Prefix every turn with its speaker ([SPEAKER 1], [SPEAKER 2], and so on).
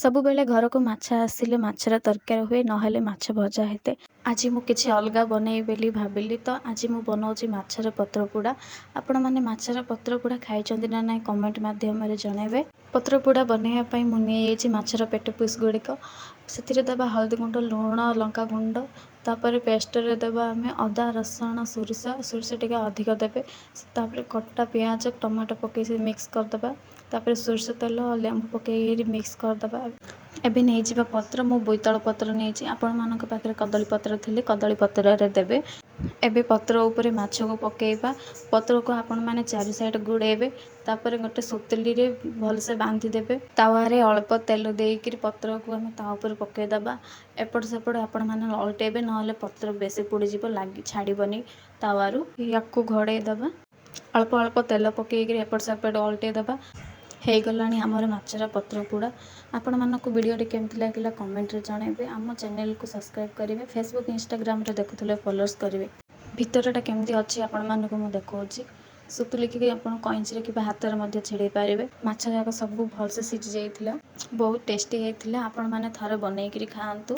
[SPEAKER 1] ସବୁବେଳେ ଘରକୁ ମାଛ ଆସିଲେ ମାଛର ତରକାରୀ ହୁଏ, ନହେଲେ ମାଛ ଭଜା ହେଇଥାଏ। ଆଜି ମୁଁ କିଛି ଅଲଗା ବନେଇବି ବୋଲି ଭାବିଲି, ତ ଆଜି ମୁଁ ବନାଉଛି ମାଛର ପତ୍ରପୋଡ଼ା। ଆପଣମାନେ ମାଛର ପତ୍ରପୋଡ଼ା ଖାଇଛନ୍ତି ନା ନାହିଁ କମେଣ୍ଟ ମାଧ୍ୟମରେ ଜଣାଇବେ। ପତ୍ରପୋଡ଼ା ବନେଇବା ପାଇଁ ମୁଁ ନେଇଯାଇଛି ମାଛର ପେଟ ପିସ୍ ଗୁଡ଼ିକ। ସେଥିରେ ଦେବା ହଳଦୀ ଗୁଣ୍ଡ, ଲୁଣ, ଲଙ୍କା ଗୁଣ୍ଡ। ତାପରେ ପେଷ୍ଟରେ ଦେବା ଆମେ ଅଦା, ରସୁଣ, ସୋରିଷ ଟିକେ ଅଧିକ ଦେବେ। ତାପରେ କଟା ପିଆଜ, ଟମାଟୋ ପକାଇ ମିକ୍ସ କରିଦେବା। ତାପରେ ସୋରିଷ ତେଲ, ଲେମ୍ବୁ ପକାଇକି ମିକ୍ସ କରିଦେବା। ଏବେ ନେଇଯିବା ପତ୍ର, ମୁଁ ବୋଇତାଳୁ ପତ୍ର ନେଇଛି। ଆପଣମାନଙ୍କ ପାଖରେ କଦଳୀ ପତ୍ର ଥିଲେ କଦଳୀ ପତ୍ରରେ ଦେବେ। ଏବେ ପତ୍ର ଉପରେ ମାଛକୁ ପକାଇବା। ପତ୍ରକୁ ଆପଣମାନେ ଚାରି ସାଇଡ଼ ଗୁଡ଼େଇବେ। ତାପରେ ଗୋଟେ ସୁତୁଲିରେ ଭଲସେ ବାନ୍ଧି ଦେବେ। ତାୱାରେ ଅଳ୍ପ ତେଲ ଦେଇକରି ପତ୍ରକୁ ଆମେ ତା ଉପରେ ପକାଇଦେବା। ଏପଟ ସେପଟ ଆପଣମାନେ ଅଲଟେଇବେ, ନହେଲେ ପତ୍ର ବେଶୀ ପୋଡ଼ିଯିବ, ଛାଡ଼ିବନି ତାୱାରୁ। ୟାକୁ ଘୋଡ଼େଇ ଦେବା। ଅଳ୍ପ ଅଳ୍ପ ତେଲ ପକାଇକରି ଏପଟ ସେପଟ ଅଲଟେଇ ଦେବା। ହେଇଗଲାଣି ଆମର ମାଛର ପତ୍ରପୋଡ଼ା। ଆପଣମାନଙ୍କୁ ଭିଡ଼ିଓଟି କେମିତି ଲାଗିଲା କମେଣ୍ଟରେ ଜଣାଇବେ। ଆମ ଚ୍ୟାନେଲକୁ ସବସ୍କ୍ରାଇବ୍ କରିବେ। ଫେସବୁକ୍, ଇନଷ୍ଟାଗ୍ରାମରେ ଦେଖୁଥିଲେ ଫଲୋଅର୍ସ କରିବେ। ଭିତରଟା କେମିତି ଅଛି ଆପଣମାନଙ୍କୁ ମୁଁ ଦେଖାଉଛି। ସୁତୁଲିକି ଆପଣ କଇଁଚିରେ କିମ୍ବା ହାତରେ ମଧ୍ୟ ଛିଡ଼େଇ ପାରିବେ। ମାଛ ଯାକ ସବୁ ଭଲସେ ସିଝି ଯାଇଥିଲା, ବହୁତ ଟେଷ୍ଟି ହେଇଥିଲା। ଆପଣମାନେ ଥରେ ବନେଇକରି ଖାଆନ୍ତୁ।